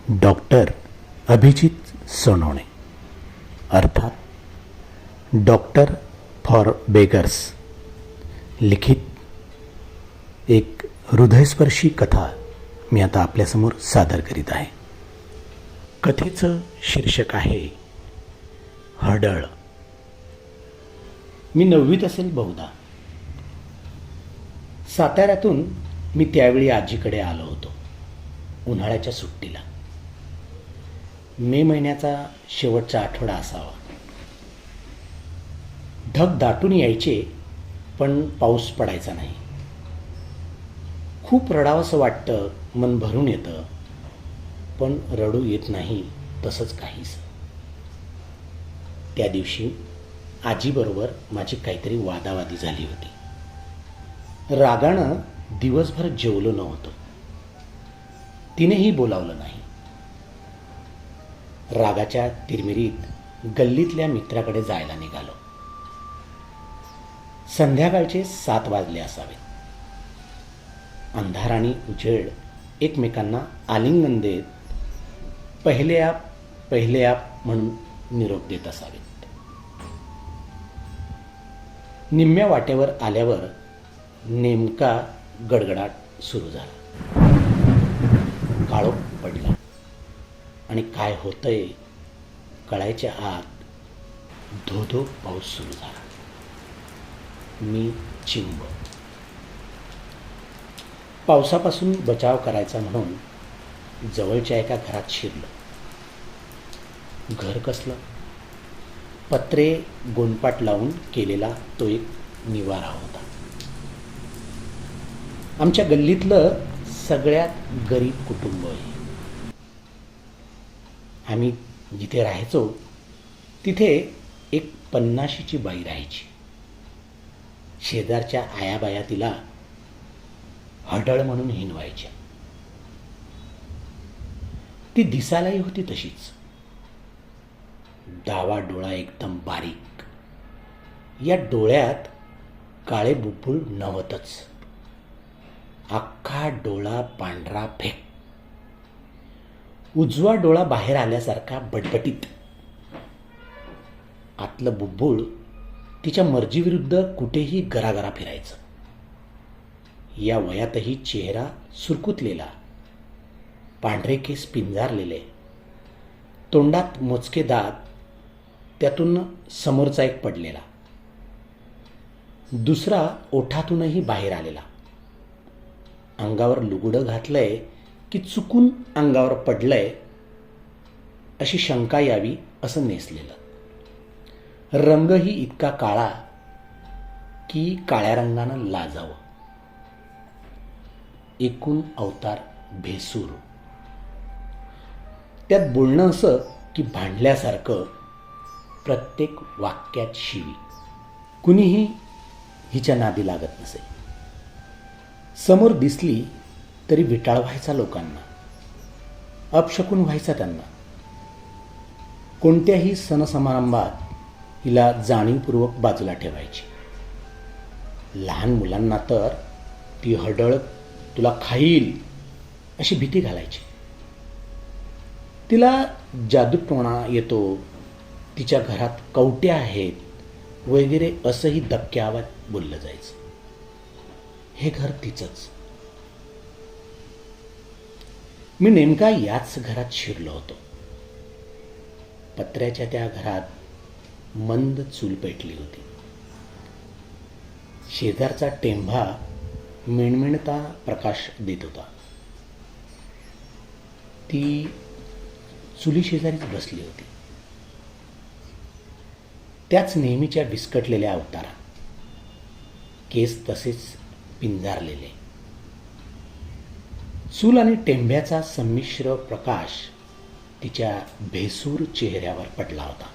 Doctor Abhijit Sonawane अर्थात doctor for beggars लिखित एक हृदयस्पर्शी कथा मी आता आपल्यासमोर सादर करीत आहे. कथेचं शीर्षक आहे हडळ. मी 9वीत असेल बहुधा. साताऱ्यातून मी त्यावेळी आजीकडे आलो होतो उन्हाळ्याच्या सुट्टीला. मे महिन्याचा शेवटचा आठवडा असावा. ढग दाटून यायचे पण पाऊस पडायचा नाही. खूप रडावंसं वाटतं, मन भरून येतं, पण रडू येत नाही तसंच काहीच. त्या दिवशी आजीबरोबर माझी काहीतरी वादावादी झाली होती. रागानं दिवसभर जेवलो नव्हतो. तिनेही बोलावलं नाही. रागाच्या तिरमिरीत गल्लीतल्या मित्राकडे जायला निघालो. संध्याकाळचे 7 वाजले असावेत. अंधार आणि उजेड एकमेकांना आलिंगन देत पहिले आप म्हणून निरोप देत असावेत. निम्म्या वाटेवर आल्यावर नेमका गडगडाट सुरू झाला. काळोख पडला आणि काय होतंय कळायच्या आत धो पाऊस सुरू झाला. मी चिंब. पावसापासून बचाव करायचा म्हणून जवळच्या एका घरात शिरलो. घर कसलं? पत्रे गोंडपाट लावून केलेला तो एक निवारा होता. आमच्या गल्लीतलं सगळ्यात गरीब कुटुंब आहे. आम्ही जिथे राहायचो तिथे एक 50शीची बाई राहायची. शेजारच्या आयाबाया तिला हडळ म्हणून हिणवायच्या. ती दिसायलाही होती तशीच. डावा डोळा एकदम बारीक. या डोळ्यात काळे बुब्बुळ नव्हतंच. अख्खा डोळा पांढरा फेक. उजवा डोळा बाहेर आल्यासारखा बटबटीत. आतलं बुब्बुळ तिच्या मर्जीविरुद्ध कुठेही गरागरा फिरायचं. या वयातही चेहरा सुरकुतलेला, पांढरे केस पिंजारलेले, तोंडात मोजके दात, त्यातून समोरचा एक पडलेला, दुसरा ओठातूनही बाहेर आलेला. अंगावर लुगडं घातलंय की चुकून अंगावर पडलंय अशी शंका यावी असं नेसलेलं. रंगही इतका काळा की काळ्या रंगानं लाजावं. एकूण अवतार भेसूर. त्यात बोलणं असं की भांडल्यासारखं, प्रत्येक वाक्यात शिवी. कुणीही हिच्या नादी लागत नसे. समोर दिसली तरी विटाळ व्हायचा लोकांना. अपशकुन व्हायचा त्यांना. कोणत्याही सणसमारंभात हिला जाणीवपूर्वक बाजूला ठेवायची. लहान मुलांना तर ती हडळ तुला खाईल अशी भीती घालायची. तिला जादूटोणा येतो, तिच्या घरात कवट्या आहेत वगैरे असंही दबक्यावात बोललं जायचं. हे घर तिचंच. मी नेमका याच घरात शिरलो होतो. पत्र्याच्या त्या घरात मंद चूल पेटली होती. शेजारचा टेंभा मिणमिणता प्रकाश देत होता. ती चुली शेजारीच बसली होती. त्याच नेहमीच्या विस्कटलेल्या अवतारा, केस तसेच पिंजारलेले. चूल आणि टेंभ्याचा संमिश्र प्रकाश तिच्या भेसूर चेहऱ्यावर पडला होता.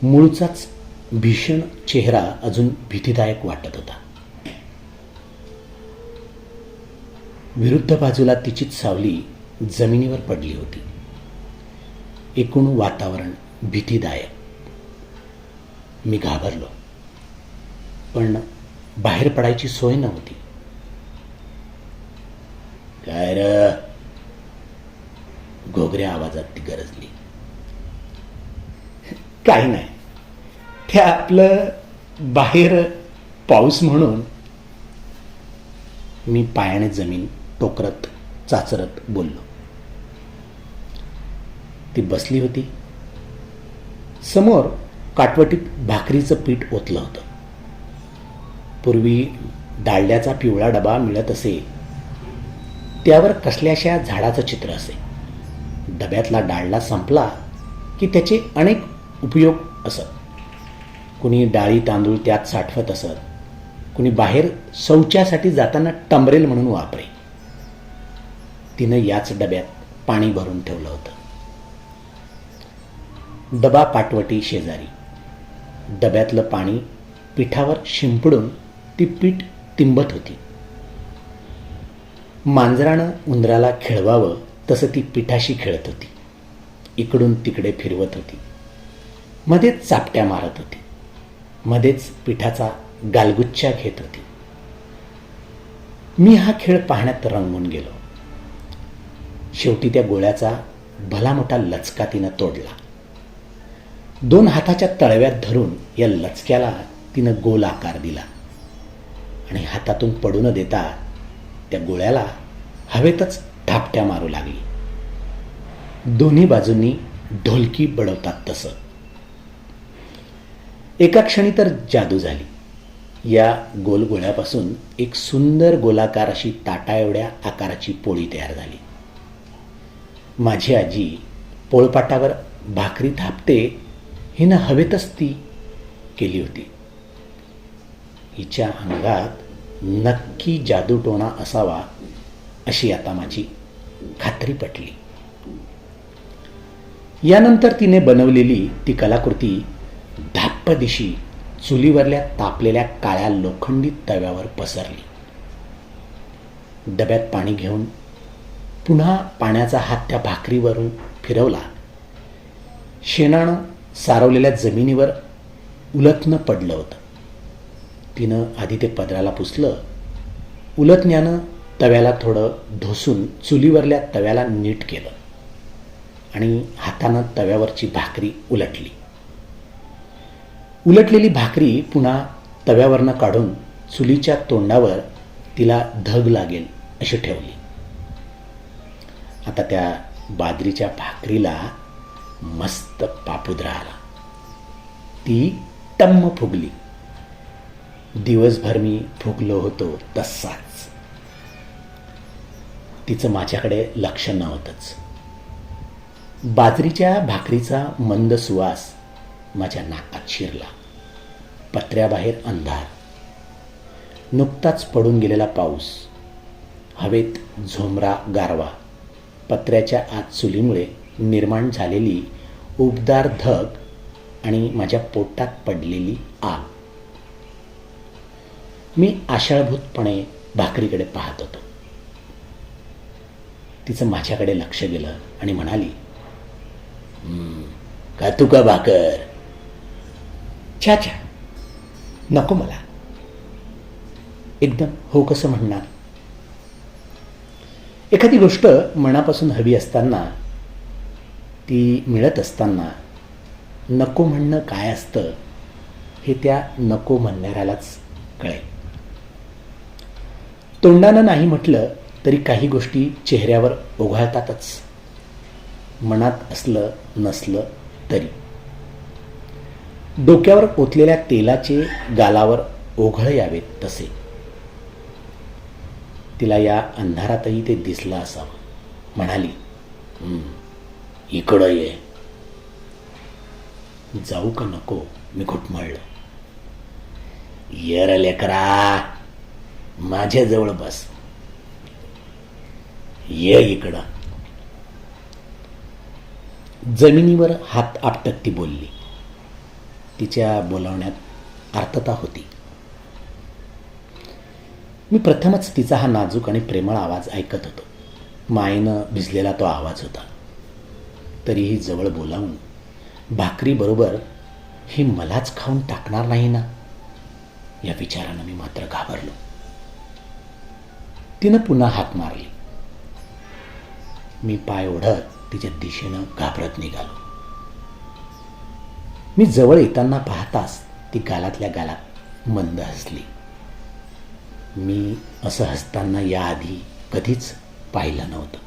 मूळचाच भीषण चेहरा अजून भीतीदायक वाटत होता. विरुद्ध बाजूला तिचीच सावली जमिनीवर पडली होती. एकूण वातावरण भीतीदायक. मी घाबरलो, पण बाहेर पडायची सोय नव्हती. काय र घोगऱ्या आवाजात ती गरजली. काही नाही, ते आपलं बाहेर पाऊस म्हणून. मी पायाने जमीन टोकरत चाचरत बोललो. ती बसली होती. समोर काटवटीत भाकरीचं पीठ ओतलं होतं. पूर्वी डाळल्याचा पिवळा डबा मिळत असे, त्यावर कसल्याशा झाडाचं चित्र असे. डब्यातला डाळला संपला की त्याचे अनेक उपयोग असत. कुणी डाळी तांदूळ त्यात साठवत असत, कुणी बाहेर शौचासाठी जाताना टंबरेल म्हणून वापरे. तिनं याच डब्यात पाणी भरून ठेवलं होतं. डबा पाटवटी शेजारी. डब्यातलं पाणी पिठावर शिंपडून ती पीठ तिंबत होती. मांजरानं उंदराला खेळवावं तसं ती पिठाशी खेळत होती. इकडून तिकडे फिरवत होती. मध्येच चापट्या मारत होती. मध्येच पिठाचा गालगुच्चा घेत होती. मी हा खेळ पाहण्यात रंगून गेलो. शेवटी त्या गोळ्याचा भला मोठा लचका तिनं तोडला. 2 हाताच्या तळव्यात धरून या लचक्याला तिनं गोल आकार दिला आणि हातातून पडू न देता त्या गोळ्याला हवेतच थापट्या मारू लागली. दोन्ही बाजूंनी ढोलकी बडवतात तसं. एका क्षणी तर जादू झाली. या गोल गोळ्यापासून एक सुंदर गोलाकार अशी ताटा एवढ्या आकाराची पोळी तयार झाली. माझी आजी पोळपाटावर भाकरी थापते हिनं हवेतच ती केली होती. हिच्या अंगात नक्की जादूटोणा असावा अशी आता माझी खात्री पटली. यानंतर तिने बनवलेली ती कलाकृती धाप्प दिशी चुलीवरल्या तापलेल्या काळ्या लोखंडी तव्यावर पसरली. डब्यात पाणी घेऊन पुन्हा पाण्याचा हात त्या भाकरीवरून फिरवला. शेणानं सारवलेल्या जमिनीवर उलथनं पडलं होतं. तिनं आधी ते पदराला पुसलं. उलथण्यानं तव्याला थोडं ढोसून चुलीवरल्या तव्याला नीट केलं आणि हातानं तव्यावरची भाकरी उलटली. उलटलेली भाकरी पुन्हा तव्यावरनं काढून चुलीच्या तोंडावर तिला धग लागेल अशी ठेवली. आता त्या बाजरीच्या भाकरीला मस्त पापुद्रा आला. ती टम्म फुगली. दिवसभर मी फुगलो होतो तसाच. तिचं माझ्याकडे लक्ष नव्हतंच. बाजरीच्या भाकरीचा मंद सुवास माझ्या नाकात शिरला. पत्र्याबाहेर अंधार. नुकताच पडून गेलेला पाऊस. हवेत झोमरा गारवा. पत्र्याच्या आत चुलीमुळे निर्माण झालेली उबदार धग आणि माझ्या पोटात पडलेली आग. मी आशाळभूतपणे भाकरीकडे पाहत होतो. तिचं माझ्याकडे लक्ष गेलं आणि म्हणाली, का तू का भाकर? छा छा, नको मला. एकदम हो कसं म्हणणार? एखादी गोष्ट मनापासून हवी असताना, ती मिळत असताना नको म्हणणं काय असतं हे त्या नको म्हणणाऱ्यालाच कळेल. तोंडानं नाही म्हटलं तरी काही गोष्टी चेहऱ्यावर ओघळतातच. मनात असलं नसलं तरी. डोक्यावर ओतलेल्या तेलाचे गालावर ओघळ यावेत तसे. तिला या अंधारातही ते दिसलं असावं. म्हणाली, इकडं ये. जाऊ का नको? मी घुटमळलं. ये रे लेकरा, माझ्या जवळ बस. ये इकडं. जमिनीवर हात आपटत ती बोलली. तिच्या बोलावण्यात अर्थता होती. मी प्रथमच तिचा हा नाजूक आणि प्रेमळ आवाज ऐकत होतो. मायेनं भिजलेला तो आवाज होता. तरीही जवळ बोलावून भाकरीबरोबर ही मलाच खाऊन टाकणार नाही ना, या विचारानं मी मात्र घाबरलो. तिनं पुन्हा हाक मारली. मी पाय ओढत तिच्या दिशेनं घाबरत निघालो. मी जवळ येताना पाहताच ती गालातल्या गालात मंद हसली. मी असं हसताना याआधी कधीच पाहिलं नव्हतं.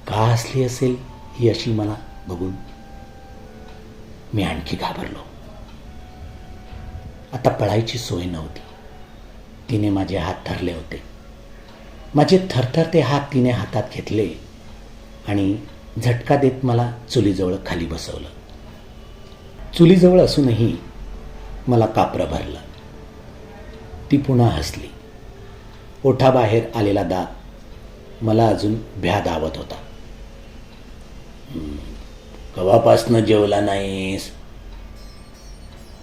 का हसली असेल ही अशी मला बघून मी आणखी घाबरलो. आता पळायची सोय नव्हती. तिने माझे हात धरले होते. माझे थरथरते हात तिने हातात घेतले आणि झटका देत मला चुलीजवळ खाली बसवलं. चुलीजवळ असूनही मला कापरं भरलं. ती पुन्हा हसली. ओठाबाहेर आलेला दात मला अजून भ्या दावत होता. कवापासनं जेवला नाहीस?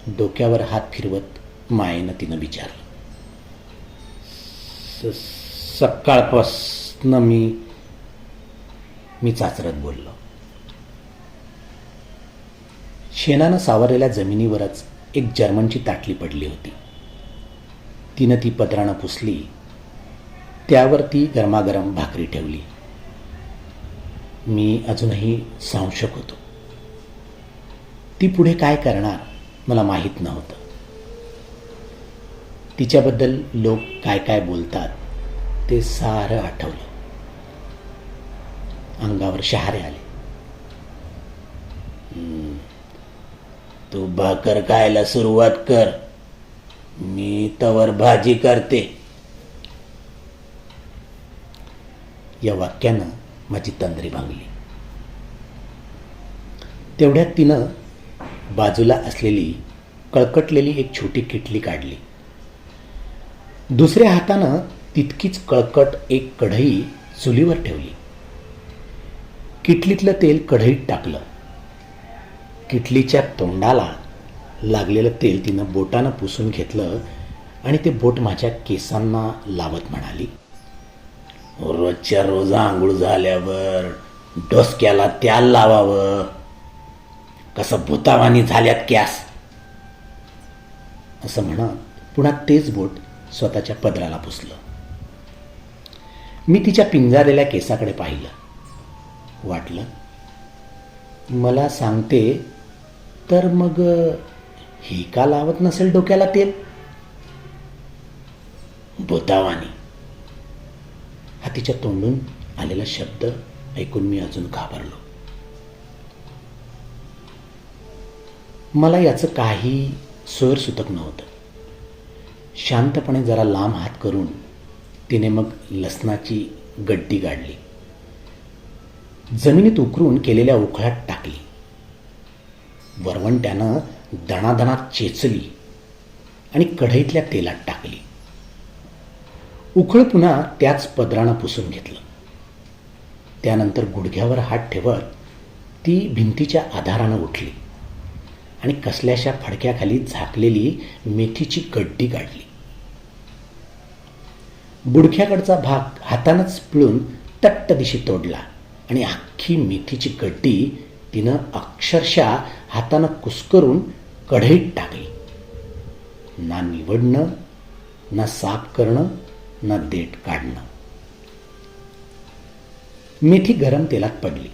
डोक्यावर हात फिरवत मायेनं तिनं विचारलं. सकाळपासनं मी चाचरत बोललो. शेणानं सावरलेल्या जमिनीवरच एक जर्मनची ताटली पडली होती. तिनं ती पदरानं पुसली. त्यावर ती गरमागरम भाकरी ठेवली. मी अजूनही संशय होतो. ती पुढे काय करणार मला माहीत नव्हतं. तिच्याबद्दल लोक काय काय बोलतात ते सारं आठवलं. अंगावर शहारे आले. तू भाकर खायला सुरुवात कर, मी तवर भाजी करते. या वाक्यानं माझी तंद्री भांगली. तेवढ्यात तिनं बाजूला असलेली कळकटलेली एक छोटी किटली काढली. दुसऱ्या हातानं तितकीच कळकट एक कढई चुलीवर ठेवली. किटलीतलं तेल कढईत टाकलं. किटलीच्या तोंडाला लागलेलं तेल तिनं बोटानं पुसून घेतलं आणि ते बोट माझ्या केसांना लावत म्हणाली, रोजच्या रोज आंघोळ झाल्यावर डोसक्याला त्याल लावावं, कसं भूतावानी झाल्यात कॅस. असं म्हणत पुन्हा तेच बोट स्वतःच्या पदराला पुसलं. मी तिच्या पिंजारलेल्या केसाकडे पाहिलं. वाटलं मला सांगते तर मग ही का लावत नसेल डोक्याला तेल. भूतावानी हा तिच्या तोंडून आलेला शब्द ऐकून मी अजून घाबरलो. मला याचं काही सोयरसुतक नव्हतं. शांतपणे जरा लांब हात करून तिने मग लसणाची गड्डी काढली. जमिनीत उकरून केलेल्या उखळात टाकली. वरवंट्यानं दणादणात चेचली आणि कढईतल्या तेलात टाकली. उखळ पुन्हा त्याच पदरानं पुसून घेतलं. त्यानंतर गुडघ्यावर हात ठेवत ती भिंतीच्या आधारानं उठली आणि कसल्याशा फडक्याखाली झाकलेली मेथीची गड्डी काढली. बुडख्याकडचा भाग हातानंच पिळून तट्ट दिशी तोडला आणि अख्खी मेथीची गड्डी तिनं अक्षरशः हातानं कुस्करून कढईत टाकली. ना निवडणं, ना साफ करणं, ना देठ काढणं. मेथी गरम तेलात पडली.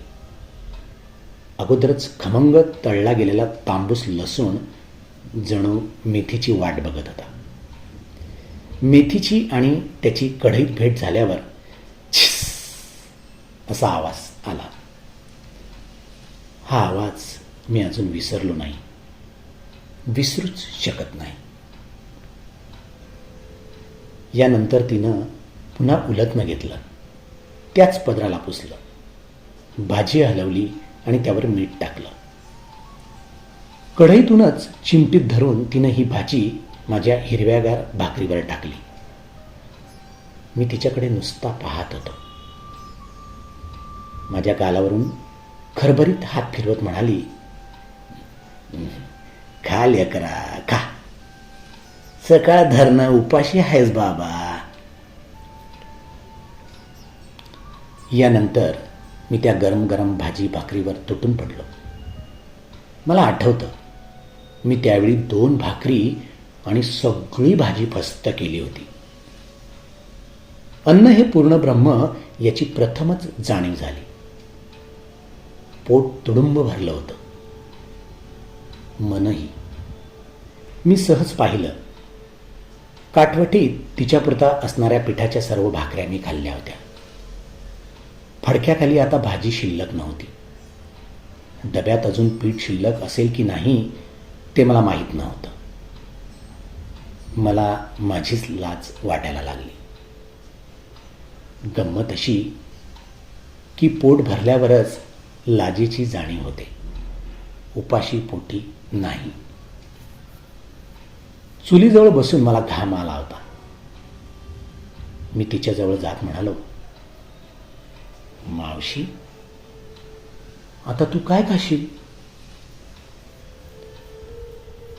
अगोदरच खमंग तळला गेलेला तांबूस लसूण जणू मेथीची वाट बघत होता. मेथीची आणि त्याची कढईत भेट झाल्यावर छिस असा आवाज आला. हा आवाज मी अजून विसरलो नाही, विसरूच शकत नाही. यानंतर तिनं पुन्हा उलटणं घेतलं. त्याच पदराला पुसलं. भाजी हलवली आणि त्यावर मीठ टाकलं. कढईतूनच चिमटीत धरून तिनं ही भाजी माझ्या हिरव्यागार भाकरीवर टाकली. मी तिच्याकडे नुसता पाहत होतो. माझ्या गालावरून खरभरीत हात फिरवत म्हणाली, खा लेकरा खा, सकाळ धरणं उपाशी आहेस बाबा. यानंतर मी त्या गरम गरम भाजी भाकरीवर तुटून पडलो. मला आठवतं मी त्यावेळी 2 भाकरी आणि सगळी भाजी फस्त केली होती. अन्न हे पूर्ण ब्रह्म याची प्रथमच जाणीव झाली. पोट तुडुंब भरलं होतं, मनही. मी सहज पाहिलं. काटवटीत तिच्यापुरता असणाऱ्या पिठाच्या सर्व भाकऱ्या मी खाल्ल्या होत्या. फडक्याखाली आता भाजी शिल्लक नव्हती. डब्यात अजून पीठ शिल्लक असेल की नाही ते मला माहीत नव्हतं. मला माझीच लाज वाटायला लागली. गंमत अशी की पोट भरल्यावरच लाजेची जाणीव होते, उपाशी पोटी नाही. चुलीजवळ बसून मला घाम आला होता. मी तिच्याजवळ जात म्हणालो, मावशी, आता तू काय खाशील?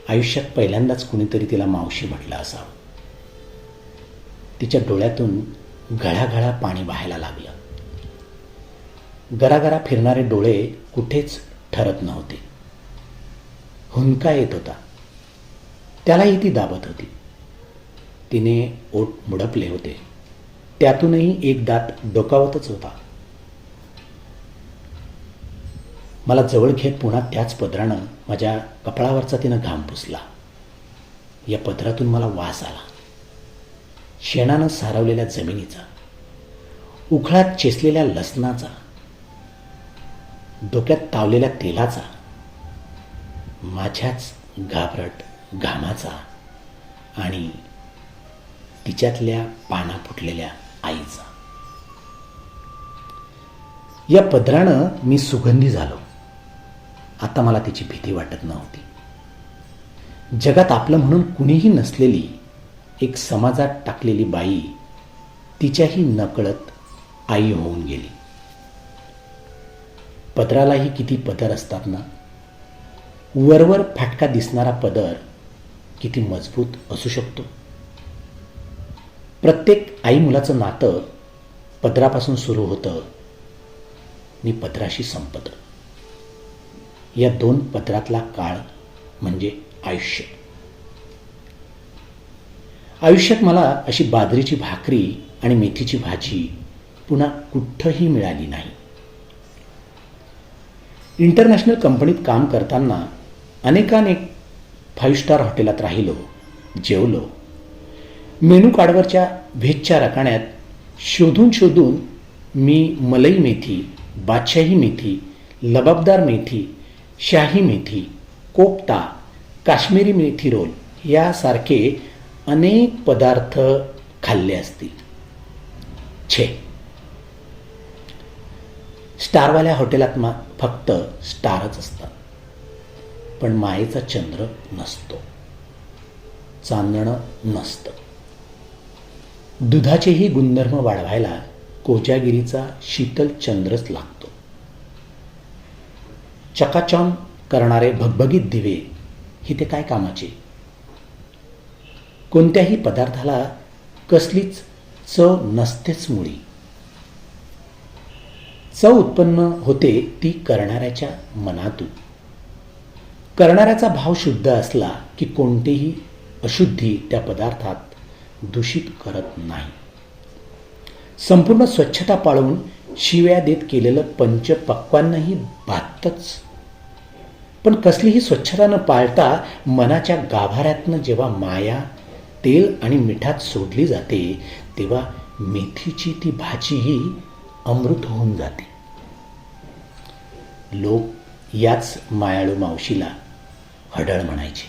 आयुष्यात पहिल्यांदाच कुणीतरी तिला मावशी म्हटलं असावं. तिच्या डोळ्यातून घळाघळा पाणी वाहायला लागलं. गरागरा फिरणारे डोळे कुठेच ठरत नव्हते. हुंदका येत होता, त्यालाही ती दाबत होती. तिने ओठ मुडपले होते, त्यातूनही एक दात डोकावतच होता. मला जवळ घेत पुन्हा त्याच पदरानं माझ्या कपाळावरचा तिनं घाम पुसला. या पदरातून मला वास आला, शेणानं सारवलेल्या जमिनीचा, उखळात चेसलेल्या लसणाचा, डोक्यात तावलेल्या तेलाचा, माझ्याच घाबरट घामाचा आणि तिच्यातल्या पाना फुटलेल्या आईचा. या पदरानं मी सुगंधी झालो. आता मला तिची भीती वाटत नव्हती. जगात आपलं म्हणून कुणीही नसलेली एक समाजात टाकलेली बाई तिच्याही नकळत आई होऊन गेली. पदरालाही किती पदर असतात ना. वरवर फाटका दिसणारा पदर किती मजबूत असू शकतो. प्रत्येक आई मुलाचं नातं पदरापासून सुरू होतं आणि पदराशी संपतं. या दोन पदरातला काळ म्हणजे आयुष्य. आयुष्यात मला अशी बाजरीची भाकरी आणि मेथीची भाजी पुन्हा कुठंही मिळाली नाही. इंटरनॅशनल कंपनीत काम करताना अनेकानेक 5 स्टार हॉटेलात राहिलो, जेवलो. मेनू कार्डवरच्या व्हेजच्या रकान्यात शोधून शोधून मी मलई मेथी, बादशाही मेथी, लबाबदार मेथी, शाही मेथी, कोफ्ता, काश्मीरी मेथी रोल यासारखे अनेक पदार्थ खाल्ले असतील. छे, स्टारवाल्या हॉटेलात फक्त स्टारच असतात, पण मायेचा चंद्र नसतो, चांदणं नसतं. दुधाचेही गुणधर्म वाढवायला कोजागिरीचा शीतल चंद्रच लागतो. चकाचौंध करणारे भगभगीत दिवे ही ते काय कामाचे. कोणत्याही पदार्थाला कसलीच चव नसतेच मुळी. चव उत्पन्न होते ती करणाऱ्याच्या मनातून. करणाऱ्याचा भाव शुद्ध असला की कोणतीही अशुद्धी त्या पदार्थात दूषित करत नाही. संपूर्ण स्वच्छता पाळून शिव्या देत केलेलं पंचपक्वान्नही भातच. पण कसलीही स्वच्छता न पाळता मनाच्या गाभाऱ्यातनं जेव्हा माया तेल आणि मिठात सोडली जाते तेव्हा मेथीची ती भाजीही अमृत होऊन जाते. लोक याच मायाळू मावशीला हडळ म्हणायचे.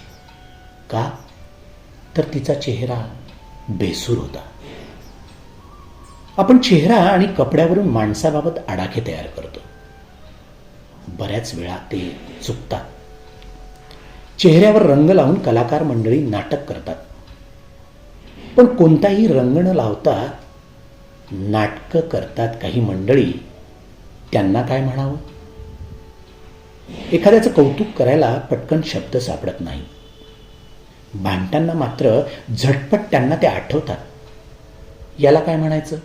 का? तर तिचा चेहरा बेसूर होता. आपण चेहरा आणि कपड्यावरून माणसाबाबत आडाखे तयार करतो. बऱ्याच वेळा ते चुकतात. चेहऱ्यावर रंग लावून कलाकार मंडळी नाटक करतात, पण कोणताही रंग न लावता नाटकं करतात काही मंडळी. त्यांना काय म्हणावं? एखाद्याचं कौतुक करायला पटकन शब्द सापडत नाही. भांडताना मात्र झटपट त्यांना ते आठवतात. याला काय म्हणायचं?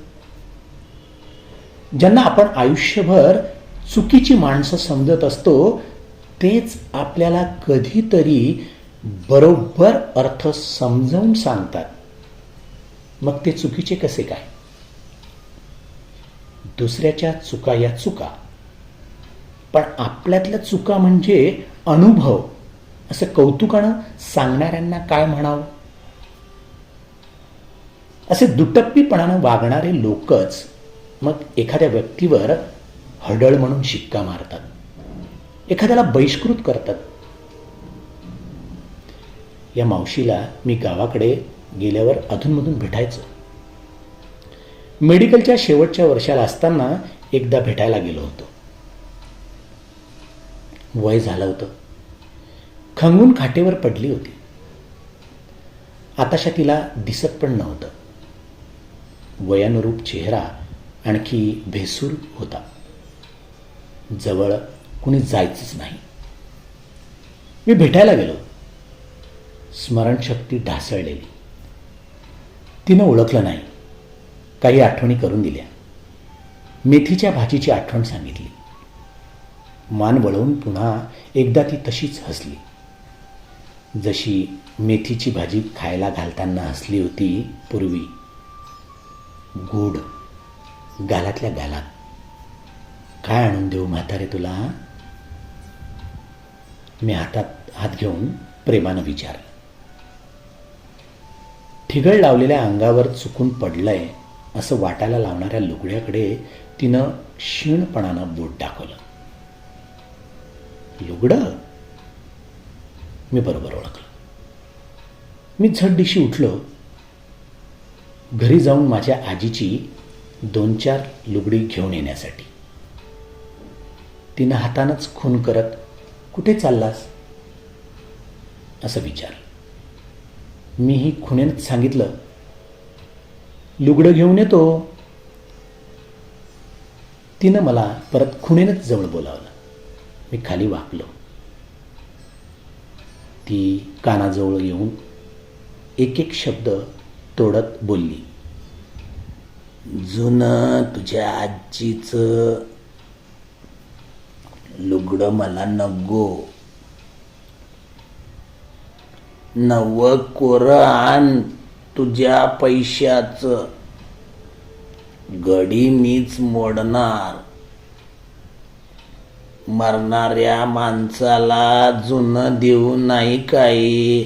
ज्यांना आपण आयुष्यभर चुकीची माणसं समजत असतो तेच आपल्याला कधीतरी बरोबर अर्थ समजावून सांगतात. मग ते चुकीचे कसे काय? दुसऱ्याच्या चुका या चुका, पण आपल्यातल्या चुका म्हणजे अनुभव असं कौतुकानं सांगणाऱ्यांना काय म्हणावं. असे दुटप्पीपणानं वागणारे लोकच मग एखाद्या व्यक्तीवर हडळ म्हणून शिक्का मारतात, एखाद्याला बहिष्कृत करतात. या मावशीला मी गावाकडे गेल्यावर अधूनमधून भेटायचो. मेडिकलच्या शेवटच्या वर्षाला असताना एकदा भेटायला गेलो होतो. वय झालं होतं, खंगून खाटेवर पडली होती. आताशा तिला दिसत पण नव्हतं. वयानुरूप चेहरा आणखी भेसूर होता. जवळ कुणी जायचंच नाही. मी भेटायला गेलो. स्मरणशक्ती ढासळलेली. तिनं ओळखलं नाही. काही आठवणी करून दिल्या. मेथीच्या भाजीची आठवण सांगितली. मान वळवून पुन्हा एकदा ती तशीच हसली, जशी मेथीची भाजी खायला घालताना हसली होती पूर्वी. गोड, गालातल्या गालात. काय आणून देऊ म्हातारे तुला? मी हातात हात घेऊन प्रेमानं विचारलं. ठिगळ लावलेल्या अंगावर चुकून पडलंय असं वाटायला लावणाऱ्या लुगड्याकडे तिनं क्षीणपणानं बोट दाखवलं. लुगडं? मी बरोबर ओळखलं. मी झटदिशी उठलो. घरी जाऊन माझ्या आजीची 2-4 लुगडी घेऊन येण्यासाठी. तिनं हातानंच खून करत, कुठे चाललास असं विचारलं. मीही खुणेनंच सांगितलं, लुगडं घेऊन येतो. तिनं मला परत खुणेनंच जवळ बोलावलं. मी खाली वाकलो. ती कानाजवळ येऊन एक एक शब्द तोडत बोलली. जुनं तुझ्या आजीचं लुगडं मला नको. नवं कोरं आण तुझ्या पैशाचं. घडी मीच मोडणार. मरणाऱ्या माणसाला जुनं देऊ नाही काही.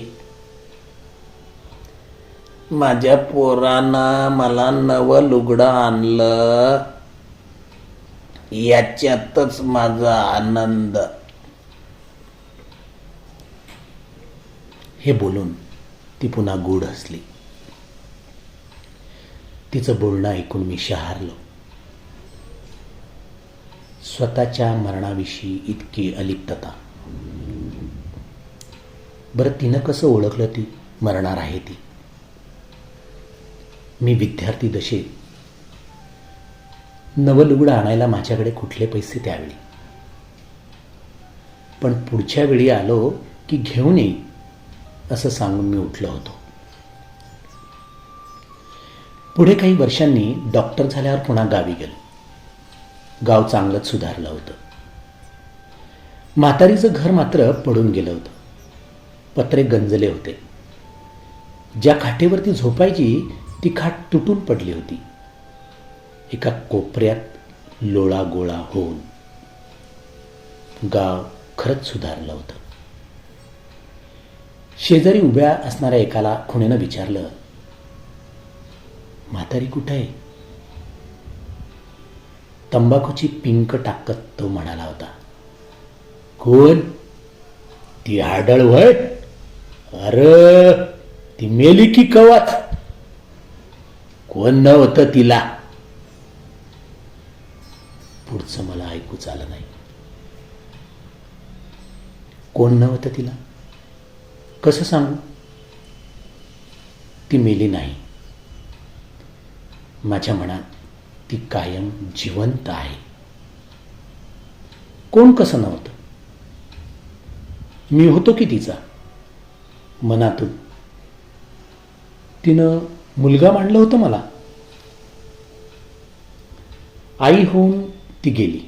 माझ्या पोरानं मला नवं लुगडं आणलं, याच्यातच माझा आनंद. हे बोलून ती पुन्हा गोड हसली. तिचं बोलणं ऐकून मी शहारलो. स्वतःच्या मरणाविषयी इतकी अलिप्तता. बरं, तिनं कसं ओळखलं ती मरणार आहे ती? मी विद्यार्थी दशेत. नवं लुगडं आणायला माझ्याकडे कुठले पैसे त्यावेळी. पण पुढच्या वेळी आलो की घेऊन येईन असं सांगून मी उठलो होतो. पुढे काही वर्षांनी डॉक्टर झाल्यावर पुन्हा गावी गेलो. गाव चांगलंच सुधारलं होतं. म्हातारीचं घर मात्र पडून गेलं होतं. पत्रे गंजले होते. ज्या खाटेवरती झोपायची ती खाट तुटून पडली होती. एका कोपऱ्यात लोळा गोळा होऊन. गाव खरंच सुधारलं होतं. शेजारी उभ्या असणाऱ्या एकाला खुणेनं विचारलं, म्हातारी कुठे आहे? तंबाखूची पिंक टाकत तो म्हणाला होता, कोण? ती हाडळ वय? अरे ती मेली की कवाच? कोण नव्हतं तिला? पुढचं मला ऐकूच आलं नाही. कोण नव्हतं तिला? कसं सांगू? ती मेली नाही. माझ्या मनात ती कायम जिवंत आहे. कोण कसं नव्हतं? मी होतो की तिचा मनातून. तिनं मुलगा मांडलं होतं मला. आई होऊन ती गेली.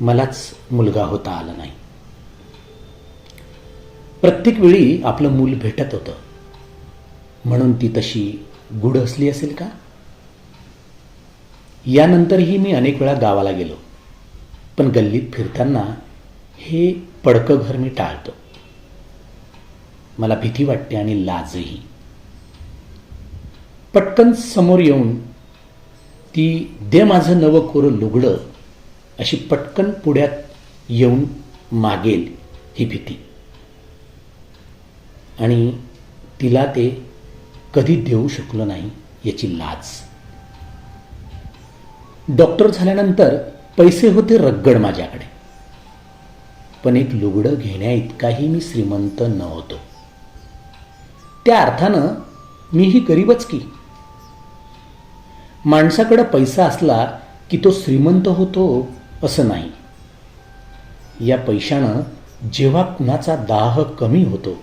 मलाच मुलगा होता आला नाही. प्रत्येक वेळी आपलं मूल भेटत होतं म्हणून ती तशी गुढ असली असेल का? यानंतरही मी अनेक वेळा गावाला गेलो. पण गल्लीत फिरताना हे पडकं घर मी टाळतो. मला भीती वाटते आणि लाजही. पटकन समोर येऊन ती दे माझं नवं कोरं लुगडं अशी पटकन पुढ्यात येऊन मागेल ही भीती. आणि तिला ते कधी देऊ शकलो नाही याची लाज. डॉक्टर झाल्यानंतर पैसे होते रगड माझ्याकडे, पण एक लुगडं घेण्या इतकाही मी श्रीमंत नव्हतो. त्या अर्थानं मीही गरीबच की. माणसाकडे पैसा असला की तो श्रीमंत होतो असं नाही. या पैशानं जेव्हा कुणाचा दाह कमी होतो,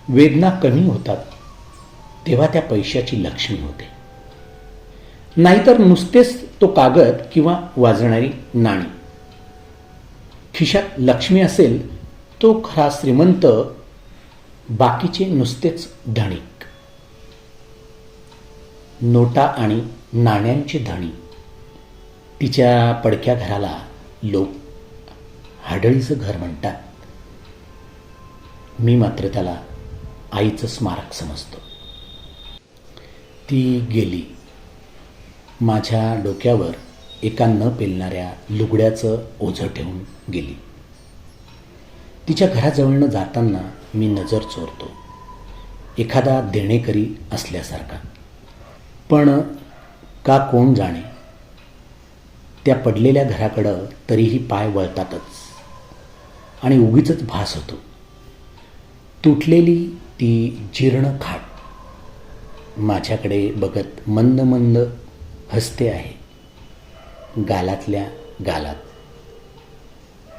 वेदना कमी होतात, तेव्हा त्या पैशाची लक्ष्मी होते. नाहीतर नुसतेच तो कागद किंवा वाजणारी नाणी. खिशात लक्ष्मी असेल तो खरा श्रीमंत, बाकीचे नुसतेच धनिक. नोटा आणि नाण्यांचे धणी. तिच्या पडक्या घराला लोक हाडळीचं घर म्हणतात. मी मात्र त्याला आईचं स्मारक समजतो. ती गेली. माझ्या डोक्यावर एका न पेलणाऱ्या लुगड्याचं ओझं ठेवून गेली. तिच्या घराजवळनं जाताना मी नजर चोरतो, एखादा देणेकरी असल्यासारखा. पण का कोण जाणे, त्या पडलेल्या घराकडं तरीही पाय वळतातच आणि उगीचच भास होतो. तुटलेली ती जीर्ण खाट माझ्याकडे बघत मंद मंद हसते आहे, गालातल्या गालात.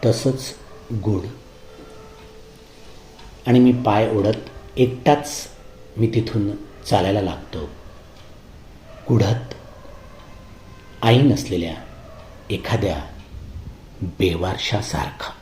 तसंच गुढ. आणि मी पाय ओढत एकटाच मी तिथून चालायला लागतो, गुढात आई नसलेल्या एखाद्या बेवारशासारखा.